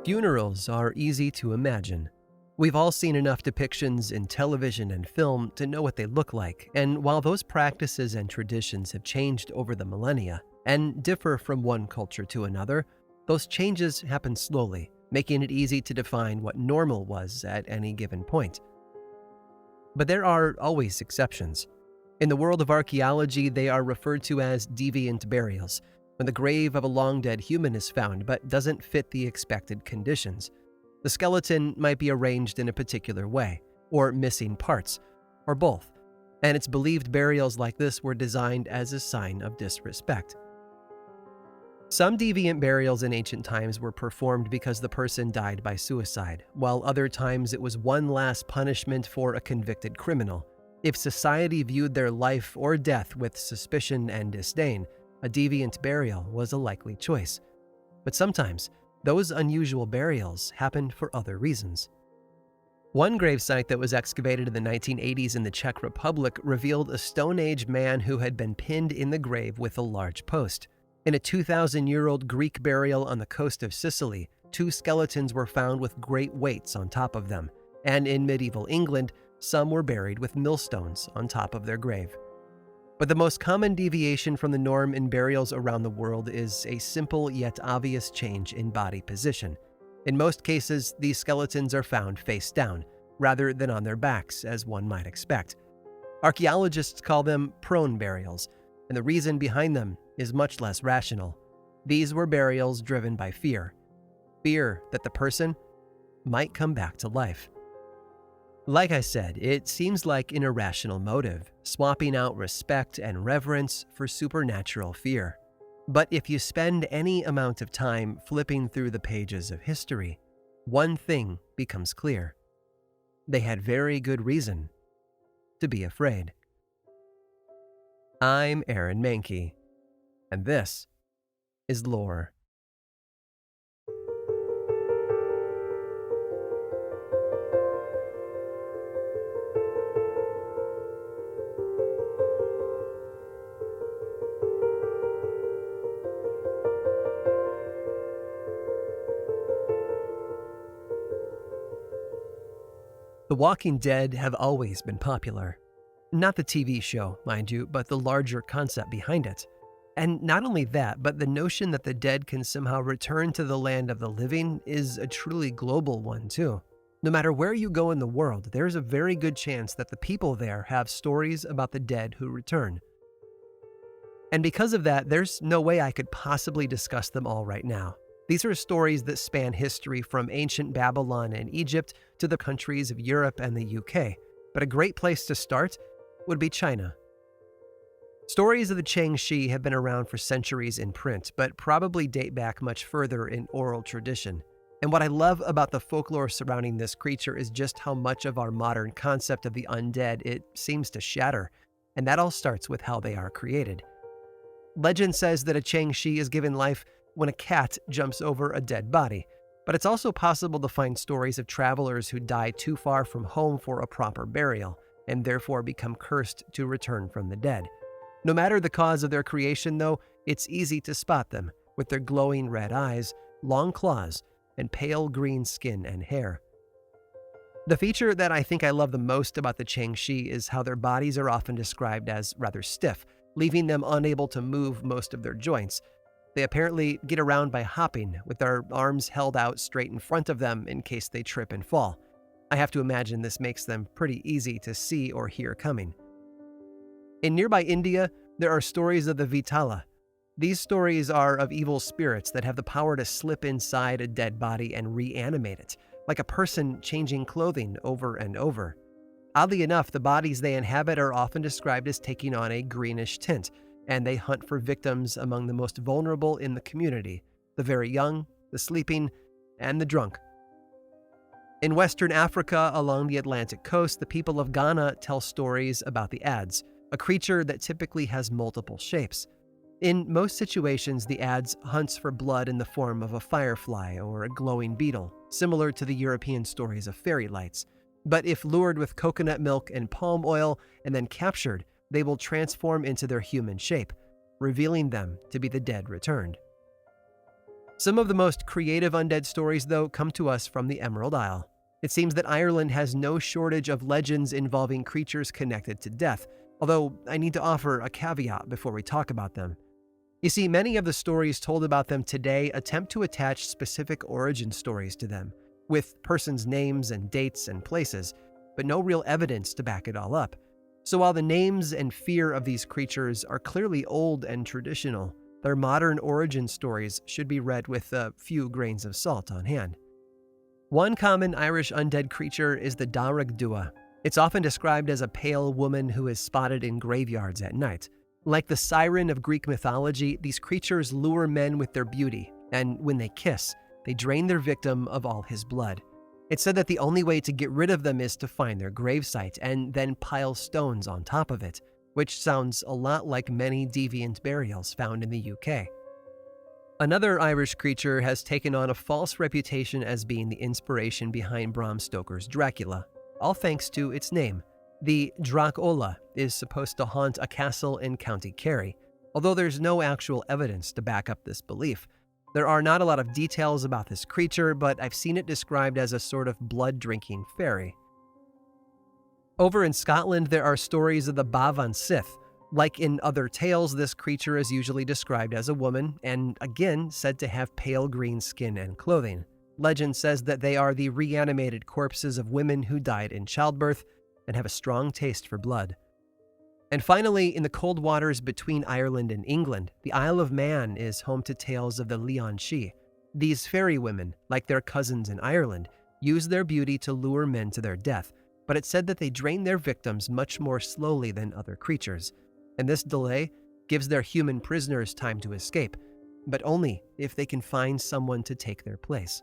Funerals are easy to imagine. We've all seen enough depictions in television and film to know what they look like, and while those practices and traditions have changed over the millennia and differ from one culture to another, those changes happen slowly, making it easy to define what normal was at any given point. But there are always exceptions. In the world of archaeology, they are referred to as deviant burials, when the grave of a long-dead human is found but doesn't fit the expected conditions. The skeleton might be arranged in a particular way, or missing parts, or both, and it's believed burials like this were designed as a sign of disrespect. Some deviant burials in ancient times were performed because the person died by suicide, while other times it was one last punishment for a convicted criminal. If society viewed their life or death with suspicion and disdain, a deviant burial was a likely choice. But sometimes, those unusual burials happened for other reasons. One gravesite that was excavated in the 1980s in the Czech Republic revealed a Stone Age man who had been pinned in the grave with a large post. In a 2,000-year-old Greek burial on the coast of Sicily, two skeletons were found with great weights on top of them, and in medieval England, some were buried with millstones on top of their grave. But the most common deviation from the norm in burials around the world is a simple yet obvious change in body position. In most cases, these skeletons are found face down, rather than on their backs, as one might expect. Archaeologists call them prone burials, and the reason behind them is much less rational. These were burials driven by fear. Fear that the person might come back to life. Like I said, it seems like an irrational motive, swapping out respect and reverence for supernatural fear. But if you spend any amount of time flipping through the pages of history, one thing becomes clear. They had very good reason to be afraid. I'm Aaron Mankey, and this is Lore. The Walking Dead have always been popular. Not the TV show, mind you, but the larger concept behind it. And not only that, but the notion that the dead can somehow return to the land of the living is a truly global one too. No matter where you go in the world, there's a very good chance that the people there have stories about the dead who return. And because of that, there's no way I could possibly discuss them all right now. These are stories that span history from ancient Babylon and Egypt to the countries of Europe and the UK, but a great place to start would be China. Stories of the Changshi have been around for centuries in print, but probably date back much further in oral tradition. And what I love about the folklore surrounding this creature is just how much of our modern concept of the undead it seems to shatter, and that all starts with how they are created. Legend says that a Changshi is given life when a cat jumps over a dead body, but it's also possible to find stories of travelers who die too far from home for a proper burial, and therefore become cursed to return from the dead. No matter the cause of their creation, though, it's easy to spot them, with their glowing red eyes, long claws, and pale green skin and hair. The feature that I think I love the most about the Changshi is how their bodies are often described as rather stiff, leaving them unable to move most of their joints. They apparently get around by hopping, with their arms held out straight in front of them in case they trip and fall. I have to imagine this makes them pretty easy to see or hear coming. In nearby India, there are stories of the Vitala. These stories are of evil spirits that have the power to slip inside a dead body and reanimate it, like a person changing clothing over and over. Oddly enough, the bodies they inhabit are often described as taking on a greenish tint, and they hunt for victims among the most vulnerable in the community, the very young, the sleeping, and the drunk. In Western Africa, along the Atlantic coast, the people of Ghana tell stories about the Ads, a creature that typically has multiple shapes. In most situations, the Ads hunts for blood in the form of a firefly or a glowing beetle, similar to the European stories of fairy lights. But if lured with coconut milk and palm oil and then captured, they will transform into their human shape, revealing them to be the dead returned. Some of the most creative undead stories, though, come to us from the Emerald Isle. It seems that Ireland has no shortage of legends involving creatures connected to death, although I need to offer a caveat before we talk about them. You see, many of the stories told about them today attempt to attach specific origin stories to them, with persons' names and dates and places, but no real evidence to back it all up. So while the names and fear of these creatures are clearly old and traditional, their modern origin stories should be read with a few grains of salt on hand. One common Irish undead creature is the Darag Dua. It's often described as a pale woman who is spotted in graveyards at night. Like the siren of Greek mythology, these creatures lure men with their beauty, and when they kiss, they drain their victim of all his blood. It's said that the only way to get rid of them is to find their gravesite and then pile stones on top of it, which sounds a lot like many deviant burials found in the UK. Another Irish creature has taken on a false reputation as being the inspiration behind Bram Stoker's Dracula, all thanks to its name. The Dracula is supposed to haunt a castle in County Kerry, although there's no actual evidence to back up this belief. There are not a lot of details about this creature, but I've seen it described as a sort of blood-drinking fairy. Over in Scotland, there are stories of the Bavan Sith. Like in other tales, this creature is usually described as a woman, and again said to have pale green skin and clothing. Legend says that they are the reanimated corpses of women who died in childbirth and have a strong taste for blood. And finally, in the cold waters between Ireland and England, the Isle of Man is home to tales of the Leon She. These fairy women, like their cousins in Ireland, use their beauty to lure men to their death, but it's said that they drain their victims much more slowly than other creatures. And this delay gives their human prisoners time to escape, but only if they can find someone to take their place.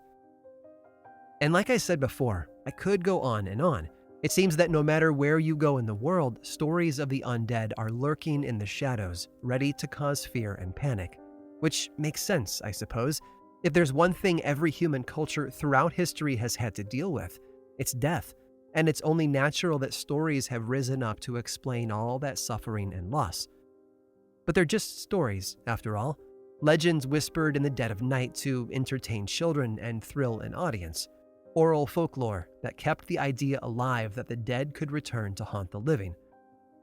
And like I said before, I could go on and on. It seems that no matter where you go in the world, stories of the undead are lurking in the shadows, ready to cause fear and panic. Which makes sense, I suppose. If there's one thing every human culture throughout history has had to deal with, it's death. And it's only natural that stories have risen up to explain all that suffering and loss. But they're just stories, after all. Legends whispered in the dead of night to entertain children and thrill an audience. Oral folklore that kept the idea alive that the dead could return to haunt the living.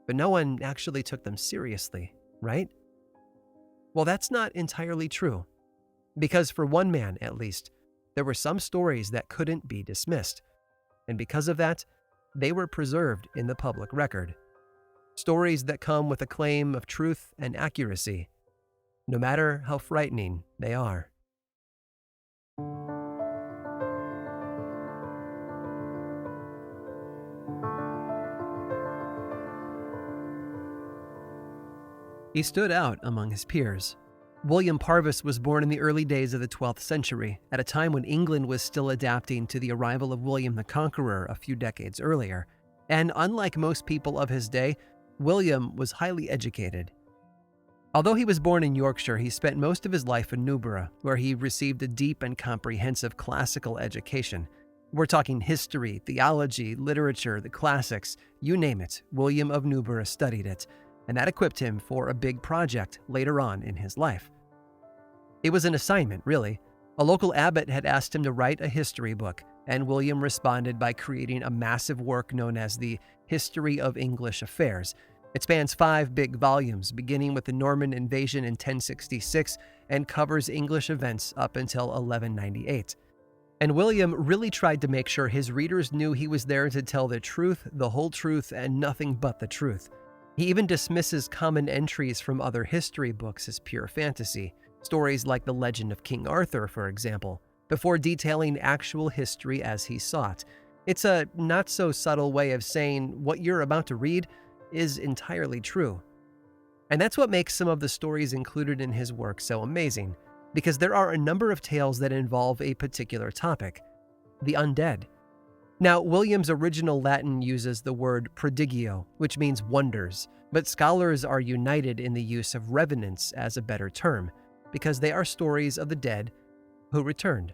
But no one actually took them seriously, right? Well, that's not entirely true. Because for one man, at least, there were some stories that couldn't be dismissed. And because of that, they were preserved in the public record. Stories that come with a claim of truth and accuracy, no matter how frightening they are. He stood out among his peers. William Parvis was born in the early days of the 12th century, at a time when England was still adapting to the arrival of William the Conqueror a few decades earlier. And unlike most people of his day, William was highly educated. Although he was born in Yorkshire, he spent most of his life in Newborough, where he received a deep and comprehensive classical education. We're talking history, theology, literature, the classics, you name it, William of Newborough studied it. And that equipped him for a big project later on in his life. It was an assignment, really. A local abbot had asked him to write a history book, and William responded by creating a massive work known as the History of English Affairs. It spans 5 big volumes, beginning with the Norman invasion in 1066 and covers English events up until 1198. And William really tried to make sure his readers knew he was there to tell the truth, the whole truth, and nothing but the truth. He even dismisses common entries from other history books as pure fantasy, stories like the legend of King Arthur, for example, before detailing actual history as he saw it. It's a not-so-subtle way of saying what you're about to read is entirely true. And that's what makes some of the stories included in his work so amazing, because there are a number of tales that involve a particular topic: the undead. Now, William's original Latin uses the word prodigio, which means wonders, but scholars are united in the use of revenants as a better term, because they are stories of the dead who returned.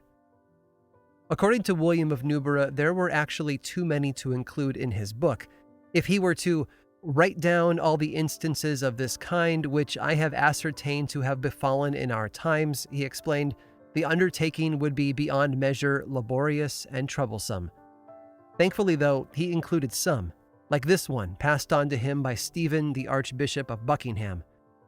According to William of Newborough, there were actually too many to include in his book. If he were to write down all the instances of this kind which I have ascertained to have befallen in our times, he explained, The undertaking would be beyond measure laborious and troublesome. Thankfully, though, he included some, like this one passed on to him by Stephen, the Archbishop of Buckingham.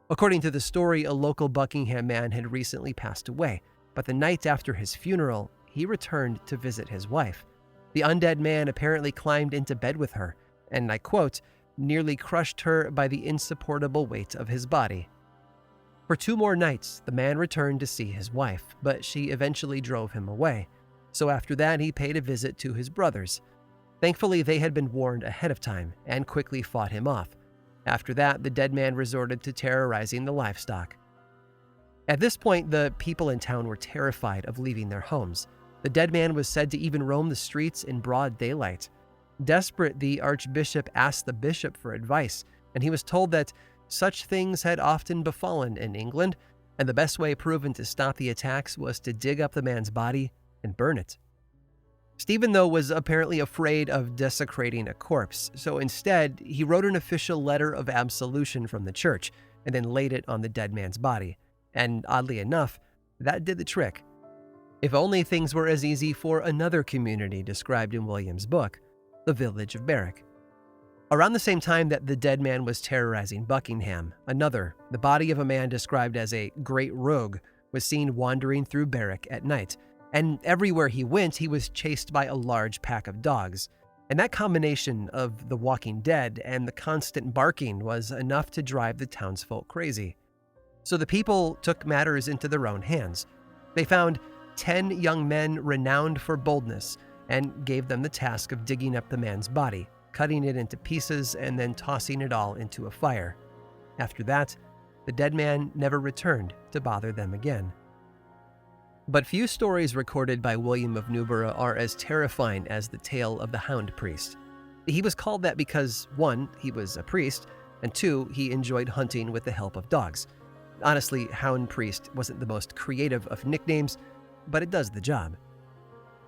According to the story, a local Buckingham man had recently passed away, but the night after his funeral, he returned to visit his wife. The undead man apparently climbed into bed with her, and I quote, nearly crushed her by the insupportable weight of his body. For 2 more nights, the man returned to see his wife, but she eventually drove him away. So after that, he paid a visit to his brothers. Thankfully, they had been warned ahead of time and quickly fought him off. After that, the dead man resorted to terrorizing the livestock. At this point, the people in town were terrified of leaving their homes. The dead man was said to even roam the streets in broad daylight. Desperate, the archbishop asked the bishop for advice, and he was told that such things had often befallen in England, and the best way proven to stop the attacks was to dig up the man's body and burn it. Stephen, though, was apparently afraid of desecrating a corpse, so instead, he wrote an official letter of absolution from the church and then laid it on the dead man's body. And oddly enough, that did the trick. If only things were as easy for another community described in William's book, the village of Berwick. Around the same time that the dead man was terrorizing Buckingham, another, the body of a man described as a great rogue, was seen wandering through Berwick at night. And everywhere he went, he was chased by a large pack of dogs. And that combination of the walking dead and the constant barking was enough to drive the townsfolk crazy. So the people took matters into their own hands. They found 10 young men renowned for boldness and gave them the task of digging up the man's body, cutting it into pieces, and then tossing it all into a fire. After that, the dead man never returned to bother them again. But few stories recorded by William of Newburgh are as terrifying as the tale of the Hound Priest. He was called that because, 1, he was a priest, and 2, he enjoyed hunting with the help of dogs. Honestly, Hound Priest wasn't the most creative of nicknames, but it does the job.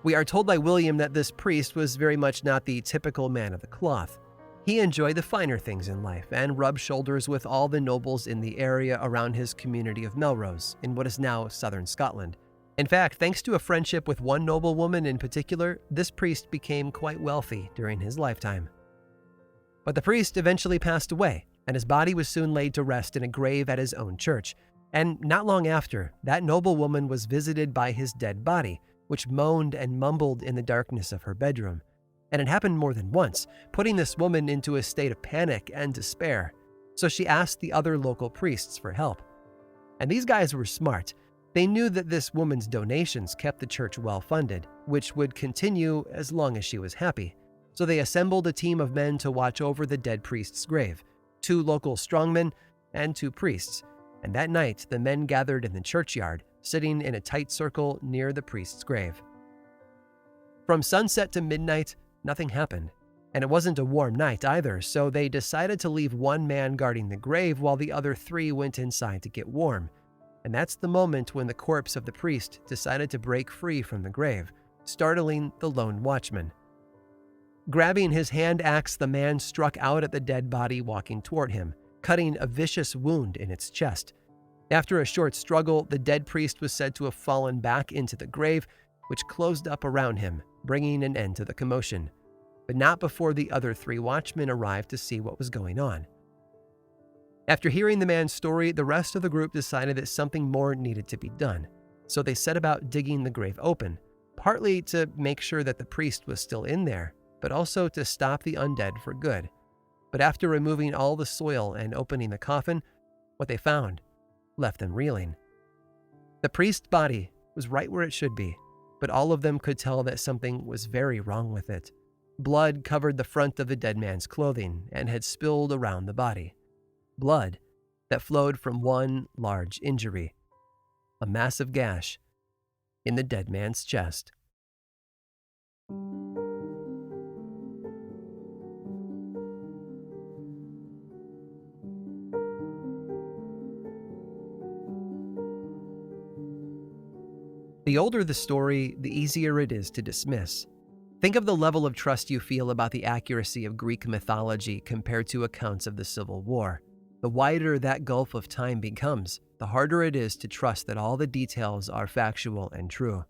We are told by William that this priest was very much not the typical man of the cloth. He enjoyed the finer things in life and rubbed shoulders with all the nobles in the area around his community of Melrose, in what is now southern Scotland. In fact, thanks to a friendship with one noblewoman in particular, this priest became quite wealthy during his lifetime. But the priest eventually passed away, and his body was soon laid to rest in a grave at his own church. And not long after, that noblewoman was visited by his dead body, which moaned and mumbled in the darkness of her bedroom. And it happened more than once, putting this woman into a state of panic and despair. So she asked the other local priests for help. And these guys were smart. They knew that this woman's donations kept the church well funded, which would continue as long as she was happy. So they assembled a team of men to watch over the dead priest's grave, 2 local strongmen and 2 priests. And that night, the men gathered in the churchyard, sitting in a tight circle near the priest's grave. From sunset to midnight, nothing happened. And it wasn't a warm night either, so they decided to leave one man guarding the grave while the other 3 went inside to get warm. And that's the moment when the corpse of the priest decided to break free from the grave, startling the lone watchman. Grabbing his hand axe, the man struck out at the dead body walking toward him, cutting a vicious wound in its chest. After a short struggle, the dead priest was said to have fallen back into the grave, which closed up around him, bringing an end to the commotion. But not before the other 3 watchmen arrived to see what was going on. After hearing the man's story, the rest of the group decided that something more needed to be done. So they set about digging the grave open, partly to make sure that the priest was still in there, but also to stop the undead for good. But after removing all the soil and opening the coffin, what they found left them reeling. The priest's body was right where it should be, but all of them could tell that something was very wrong with it. Blood covered the front of the dead man's clothing and had spilled around the body. Blood that flowed from one large injury, a massive gash in the dead man's chest. The older the story, the easier it is to dismiss. Think of the level of trust you feel about the accuracy of Greek mythology compared to accounts of the Civil War. The wider that gulf of time becomes, the the harder it is to trust that all the details are factual and true.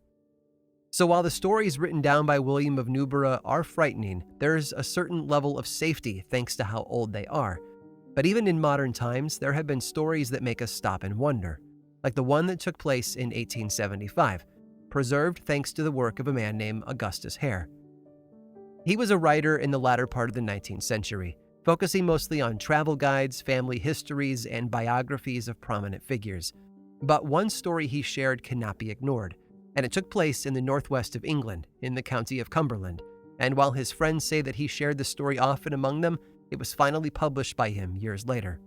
So while the stories written down by William of Newborough are frightening, there's a certain level of safety thanks to how old they are. But even in modern times, there have been stories that make us stop and wonder, like the one that took place in 1875, preserved thanks to the work of a man named Augustus Hare. He was a writer in the latter part of the 19th century, focusing mostly on travel guides, family histories, and biographies of prominent figures. But one story he shared cannot be ignored, and it took place in the northwest of England, in the county of Cumberland. And while his friends say that he shared the story often among them, it was finally published by him years later.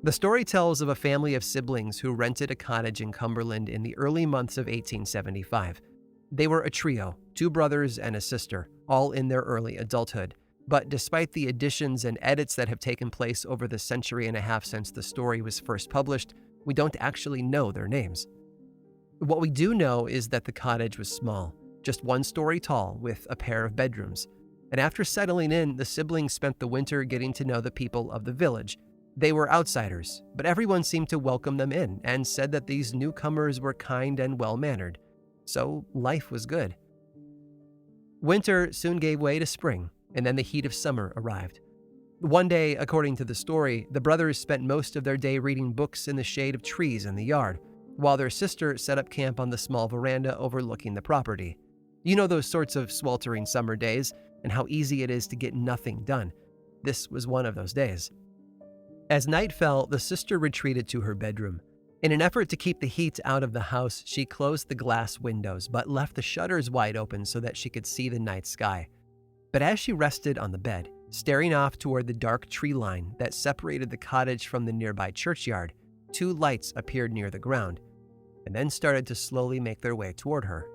The story tells of a family of siblings who rented a cottage in Cumberland in the early months of 1875. They were a trio, 2 brothers and a sister, all in their early adulthood. But despite the additions and edits that have taken place over the century and a half since the story was first published, we don't actually know their names. What we do know is that the cottage was small, just 1 story tall with a pair of bedrooms. And after settling in, the siblings spent the winter getting to know the people of the village. They were outsiders, but everyone seemed to welcome them in and said that these newcomers were kind and well-mannered. So life was good. Winter soon gave way to spring, and then the heat of summer arrived. One day, according to the story, the brothers spent most of their day reading books in the shade of trees in the yard, while their sister set up camp on the small veranda overlooking the property. You know those sorts of sweltering summer days and how easy it is to get nothing done. This was one of those days. As night fell, the sister retreated to her bedroom. In an effort to keep the heat out of the house, she closed the glass windows but left the shutters wide open so that she could see the night sky. But as she rested on the bed, staring off toward the dark tree line that separated the cottage from the nearby churchyard, 2 lights appeared near the ground, and then started to slowly make their way toward her.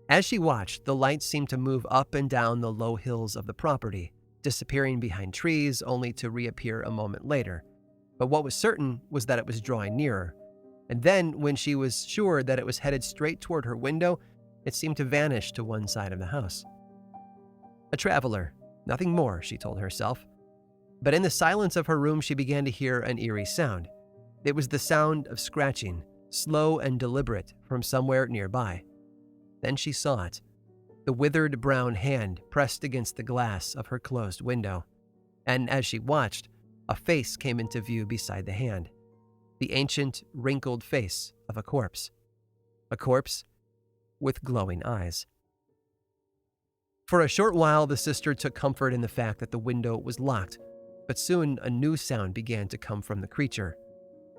As she watched, the lights seemed to move up and down the low hills of the property, disappearing behind trees only to reappear a moment later. But what was certain was that it was drawing nearer. And then, when she was sure that it was headed straight toward her window, it seemed to vanish to one side of the house. A traveler, nothing more, she told herself. But in the silence of her room, she began to hear an eerie sound. It was the sound of scratching, slow and deliberate, from somewhere nearby. Then she saw it, the withered brown hand pressed against the glass of her closed window. And as she watched, a face came into view beside the hand, the ancient, wrinkled face of a corpse with glowing eyes. For a short while, the sister took comfort in the fact that the window was locked, but soon a new sound began to come from the creature.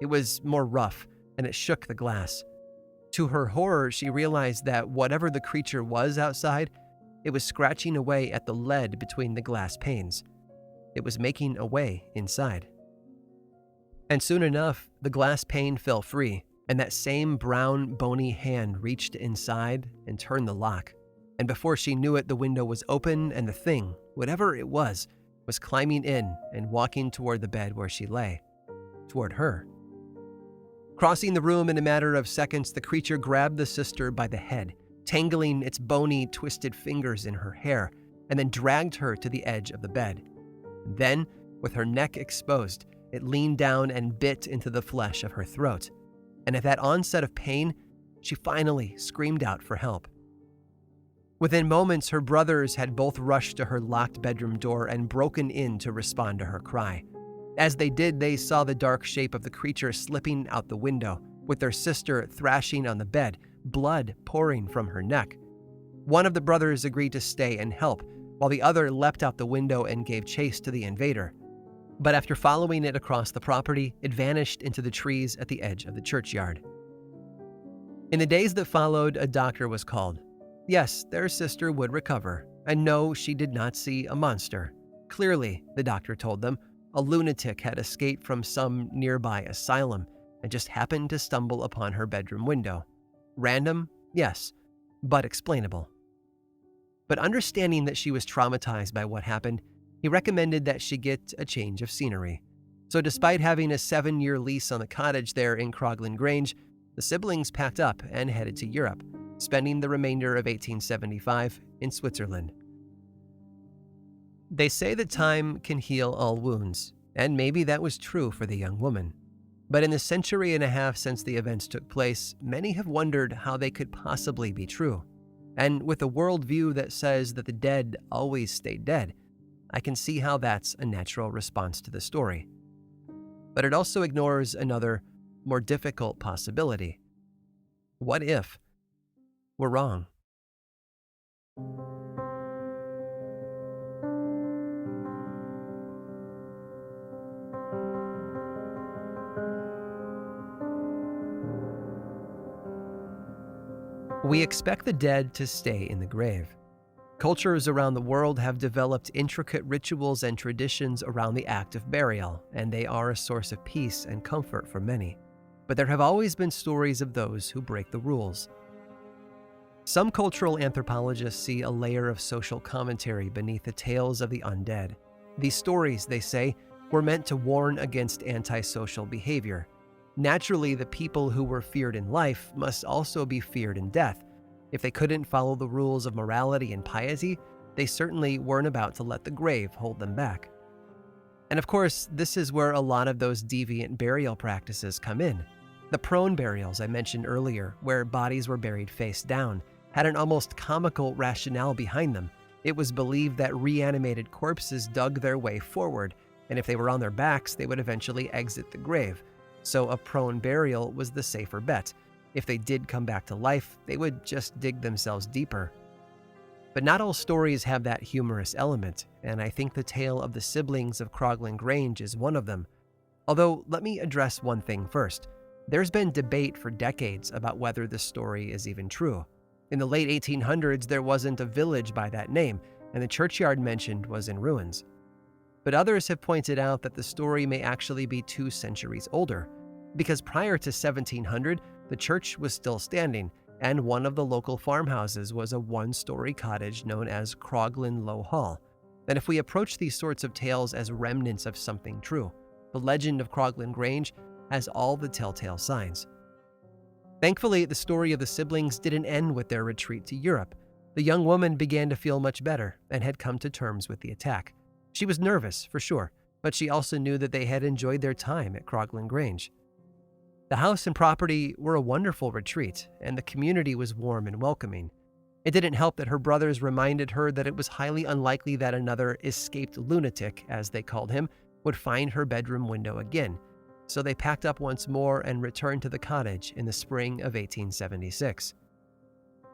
It was more rough, and it shook the glass. To her horror, she realized that whatever the creature was outside, it was scratching away at the lead between the glass panes. It was making a way inside. And soon enough, the glass pane fell free, and that same brown, bony hand reached inside and turned the lock. And before she knew it, the window was open, and the thing, whatever it was climbing in and walking toward the bed where she lay, toward her. Crossing the room in a matter of seconds, the creature grabbed the sister by the head, tangling its bony, twisted fingers in her hair, and then dragged her to the edge of the bed. Then, with her neck exposed, it leaned down and bit into the flesh of her throat. And at that onset of pain, she finally screamed out for help. Within moments, her brothers had both rushed to her locked bedroom door and broken in to respond to her cry. As they did, they saw the dark shape of the creature slipping out the window, with their sister thrashing on the bed, blood pouring from her neck. One of the brothers agreed to stay and help, while the other leapt out the window and gave chase to the invader. But after following it across the property, it vanished into the trees at the edge of the churchyard. In the days that followed, a doctor was called. Yes, their sister would recover, and no, she did not see a monster. Clearly, the doctor told them, a lunatic had escaped from some nearby asylum and just happened to stumble upon her bedroom window. Random? Yes, but explainable. But understanding that she was traumatized by what happened, he recommended that she get a change of scenery. So despite having a 7-year lease on the cottage there in Crogland Grange, the siblings packed up and headed to Europe, spending the remainder of 1875 in Switzerland. They say that time can heal all wounds, and maybe that was true for the young woman. But in the century and a half since the events took place, many have wondered how they could possibly be true. And with a worldview that says that the dead always stay dead, I can see how that's a natural response to the story. But it also ignores another, more difficult possibility. What if we're wrong? We expect the dead to stay in the grave. Cultures around the world have developed intricate rituals and traditions around the act of burial, and they are a source of peace and comfort for many. But there have always been stories of those who break the rules. Some cultural anthropologists see a layer of social commentary beneath the tales of the undead. These stories, they say, were meant to warn against antisocial behavior. Naturally, the people who were feared in life must also be feared in death. If they couldn't follow the rules of morality and piety, they certainly weren't about to let the grave hold them back. And of course, this is where a lot of those deviant burial practices come in. The prone burials I mentioned earlier, where bodies were buried face down, had an almost comical rationale behind them. It was believed that reanimated corpses dug their way forward, and if they were on their backs, they would eventually exit the grave. So a prone burial was the safer bet. If they did come back to life, they would just dig themselves deeper. But not all stories have that humorous element, and I think the tale of the siblings of Crogland Grange is one of them. Although, let me address one thing first. There's been debate for decades about whether this story is even true. In the late 1800s, there wasn't a village by that name, and the churchyard mentioned was in ruins. But others have pointed out that the story may actually be 2 centuries older, because prior to 1700, the church was still standing, and one of the local farmhouses was a 1-story cottage known as Crogland Low Hall. And if we approach these sorts of tales as remnants of something true, the legend of Crogland Grange has all the telltale signs. Thankfully, the story of the siblings didn't end with their retreat to Europe. The young woman began to feel much better and had come to terms with the attack. She was nervous, for sure, but she also knew that they had enjoyed their time at Crogland Grange. The house and property were a wonderful retreat, and the community was warm and welcoming. It didn't help that her brothers reminded her that it was highly unlikely that another escaped lunatic, as they called him, would find her bedroom window again. So they packed up once more and returned to the cottage in the spring of 1876.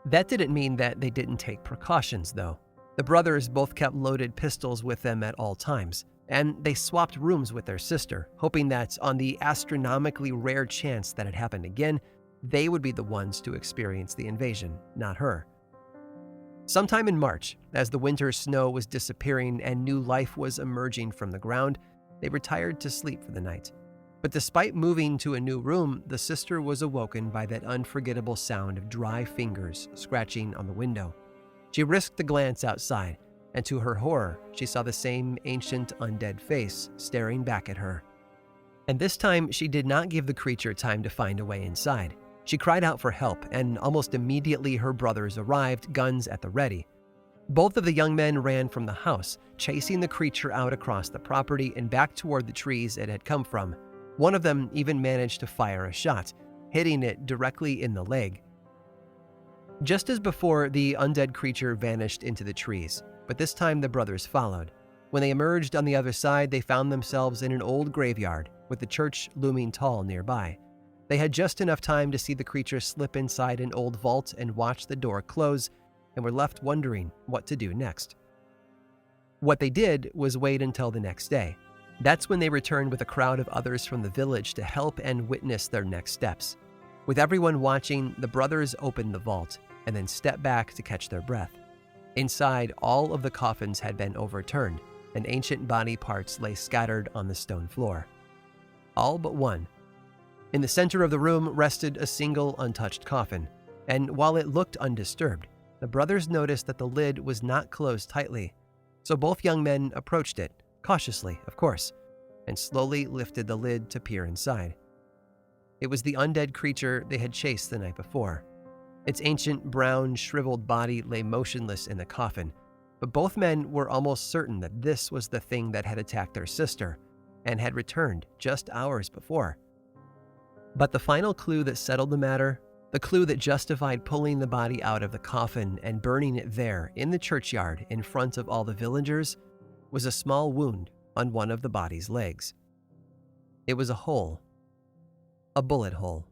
That didn't mean that they didn't take precautions, though. The brothers both kept loaded pistols with them at all times, and they swapped rooms with their sister, hoping that on the astronomically rare chance that it happened again, they would be the ones to experience the invasion, not her. Sometime in March, as the winter snow was disappearing and new life was emerging from the ground, they retired to sleep for the night. But despite moving to a new room, the sister was awoken by that unforgettable sound of dry fingers scratching on the window. She risked a glance outside, and to her horror, she saw the same ancient undead face staring back at her. And this time, she did not give the creature time to find a way inside. She cried out for help, and almost immediately her brothers arrived, guns at the ready. Both of the young men ran from the house, chasing the creature out across the property and back toward the trees it had come from. One of them even managed to fire a shot, hitting it directly in the leg. Just as before, the undead creature vanished into the trees, but this time the brothers followed. When they emerged on the other side, they found themselves in an old graveyard, with the church looming tall nearby. They had just enough time to see the creature slip inside an old vault and watch the door close, and were left wondering what to do next. What they did was wait until the next day. That's when they returned with a crowd of others from the village to help and witness their next steps. With everyone watching, the brothers opened the vault and then stepped back to catch their breath. Inside, all of the coffins had been overturned, and ancient body parts lay scattered on the stone floor. All but one. In the center of the room rested a single untouched coffin, and while it looked undisturbed, the brothers noticed that the lid was not closed tightly. So both young men approached it, cautiously, of course, and slowly lifted the lid to peer inside. It was the undead creature they had chased the night before. Its ancient, brown, shriveled body lay motionless in the coffin, but both men were almost certain that this was the thing that had attacked their sister and had returned just hours before. But the final clue that settled the matter, the clue that justified pulling the body out of the coffin and burning it there in the churchyard in front of all the villagers, was a small wound on one of the body's legs. It was a hole, a bullet hole.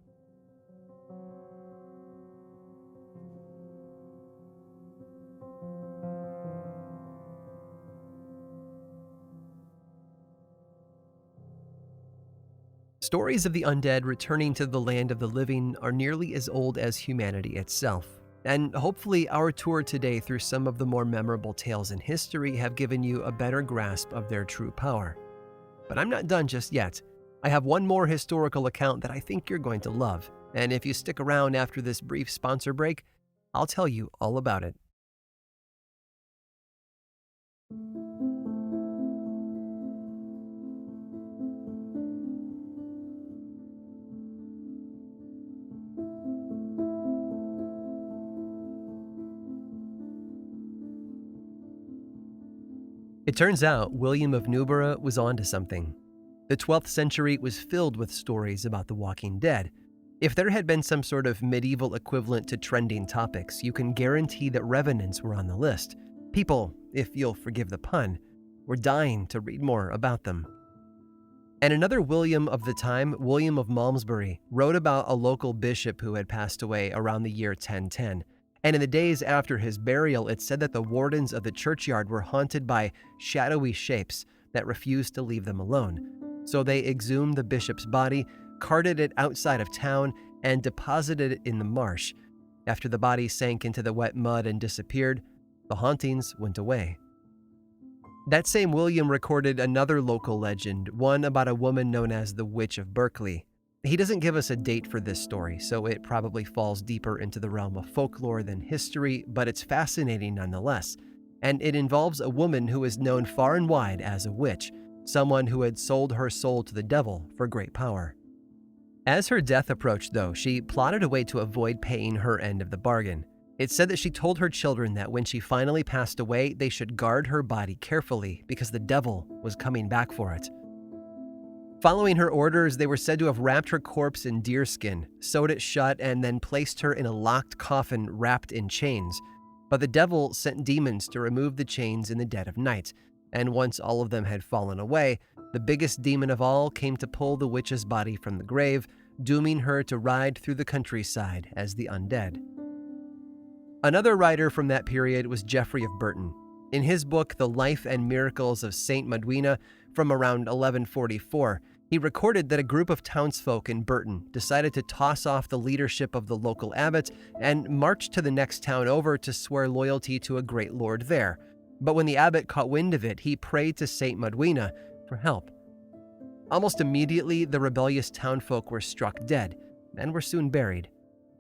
Stories of the undead returning to the land of the living are nearly as old as humanity itself, and hopefully our tour today through some of the more memorable tales in history have given you a better grasp of their true power. But I'm not done just yet. I have one more historical account that I think you're going to love, and if you stick around after this brief sponsor break, I'll tell you all about it. It turns out William of Newburgh was onto something. The 12th century was filled with stories about the walking dead. If there had been some sort of medieval equivalent to trending topics, you can guarantee that revenants were on the list. People, if you'll forgive the pun, were dying to read more about them. And another William of the time, William of Malmesbury, wrote about a local bishop who had passed away around the year 1010. And in the days after his burial, it said that the wardens of the churchyard were haunted by shadowy shapes that refused to leave them alone. So they exhumed the bishop's body, carted it outside of town, and deposited it in the marsh. After the body sank into the wet mud and disappeared, the hauntings went away. That same William recorded another local legend, one about a woman known as the Witch of Berkeley. He doesn't give us a date for this story, so it probably falls deeper into the realm of folklore than history, but it's fascinating nonetheless. And it involves a woman who is known far and wide as a witch, someone who had sold her soul to the devil for great power. As her death approached, though, she plotted a way to avoid paying her end of the bargain. It said that she told her children that when she finally passed away, they should guard her body carefully because the devil was coming back for it. Following her orders, they were said to have wrapped her corpse in deerskin, sewed it shut, and then placed her in a locked coffin wrapped in chains. But the devil sent demons to remove the chains in the dead of night, and once all of them had fallen away, the biggest demon of all came to pull the witch's body from the grave, dooming her to ride through the countryside as the undead. Another writer from that period was Geoffrey of Burton. In his book, The Life and Miracles of Saint Madwina, from around 1144, he recorded that a group of townsfolk in Burton decided to toss off the leadership of the local abbot and march to the next town over to swear loyalty to a great lord there. But when the abbot caught wind of it, he prayed to Saint Madwina for help. Almost immediately, the rebellious townfolk were struck dead and were soon buried.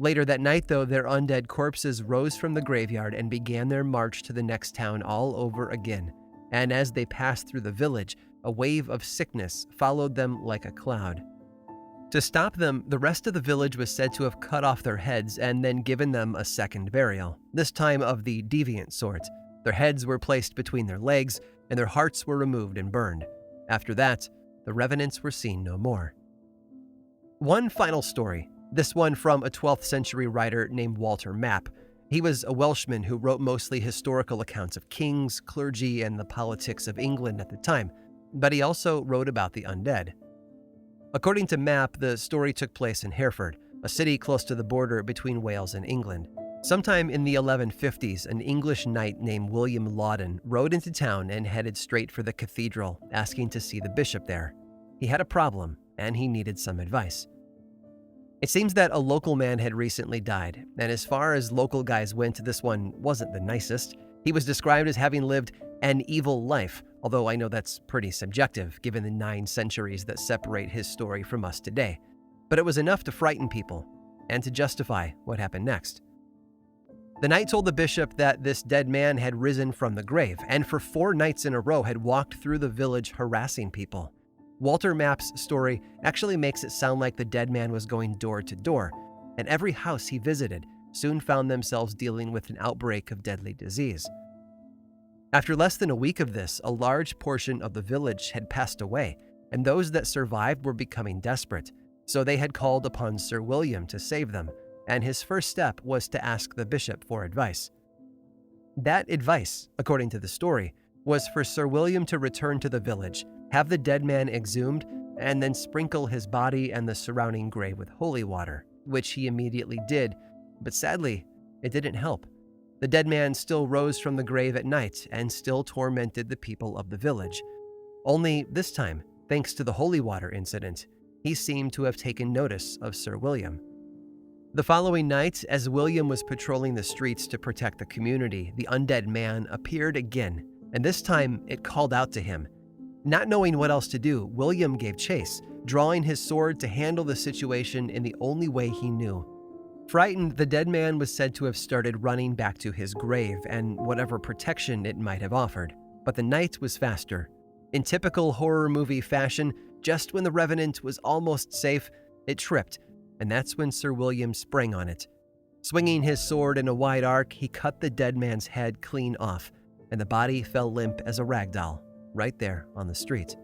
Later that night, though, their undead corpses rose from the graveyard and began their march to the next town all over again. And as they passed through the village, a wave of sickness followed them like a cloud. To stop them, the rest of the village was said to have cut off their heads and then given them a second burial, this time of the deviant sort. Their heads were placed between their legs, and their hearts were removed and burned. After that, the revenants were seen no more. One final story, this one from a 12th century writer named Walter Map. He was a Welshman who wrote mostly historical accounts of kings, clergy, and the politics of England at the time, but he also wrote about the undead. According to Map, the story took place in Hereford, a city close to the border between Wales and England. Sometime in the 1150s, an English knight named William Loudon rode into town and headed straight for the cathedral, asking to see the bishop there. He had a problem, and he needed some advice. It seems that a local man had recently died, and as far as local guys went, this one wasn't the nicest. He was described as having lived an evil life, although I know that's pretty subjective given the 9 centuries that separate his story from us today. But it was enough to frighten people, and to justify what happened next. The knight told the bishop that this dead man had risen from the grave, and for 4 nights in a row had walked through the village harassing people. Walter Map's story actually makes it sound like the dead man was going door to door, and every house he visited soon found themselves dealing with an outbreak of deadly disease. After less than a week of this, a large portion of the village had passed away, and those that survived were becoming desperate. So they had called upon Sir William to save them, and his first step was to ask the bishop for advice. That advice, according to the story, was for Sir William to return to the village, have the dead man exhumed, and then sprinkle his body and the surrounding grave with holy water, which he immediately did, but sadly, it didn't help. The dead man still rose from the grave at night and still tormented the people of the village. Only this time, thanks to the holy water incident, he seemed to have taken notice of Sir William. The following night, as William was patrolling the streets to protect the community, the undead man appeared again, and this time it called out to him. Not knowing what else to do, William gave chase, drawing his sword to handle the situation in the only way he knew. Frightened, the dead man was said to have started running back to his grave and whatever protection it might have offered. But the night was faster. In typical horror movie fashion, just when the revenant was almost safe, it tripped, and that's when Sir William sprang on it. Swinging his sword in a wide arc, he cut the dead man's head clean off, and the body fell limp as a rag doll, right there on the street.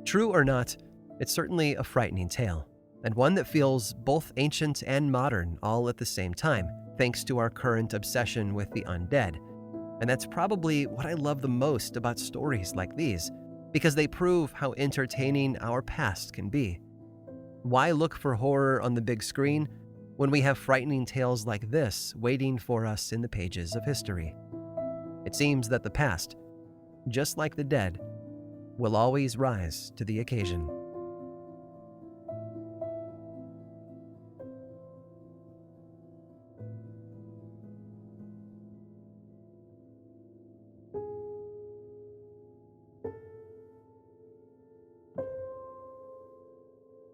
True or not, it's certainly a frightening tale, and one that feels both ancient and modern all at the same time, thanks to our current obsession with the undead. And that's probably what I love the most about stories like these, because they prove how entertaining our past can be. Why look for horror on the big screen when we have frightening tales like this waiting for us in the pages of history? It seems that the past, just like the dead, will always rise to the occasion.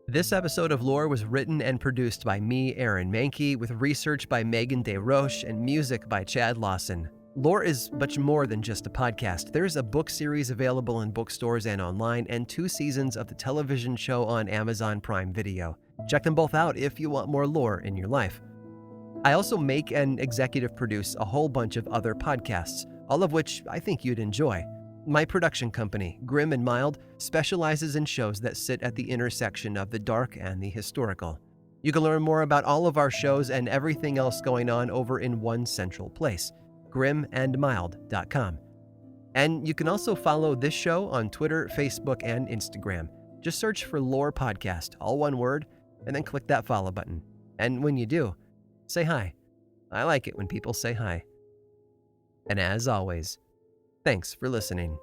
This episode of Lore was written and produced by me, Aaron Mankey, with research by Megan DeRoche and music by Chad Lawson. Lore is much more than just a podcast. There's a book series available in bookstores and online, and 2 seasons of the television show on Amazon Prime Video. Check them both out if you want more lore in your life. I also make and executive produce a whole bunch of other podcasts, all of which I think you'd enjoy. My production company, Grim and Mild, specializes in shows that sit at the intersection of the dark and the historical. You can learn more about all of our shows and everything else going on over in one central place, grimandmild.com. And you can also follow this show on Twitter, Facebook, and Instagram. Just search for Lore Podcast, all one word, and then click that follow button. And when you do, say hi. I like it when people say hi. And as always, thanks for listening.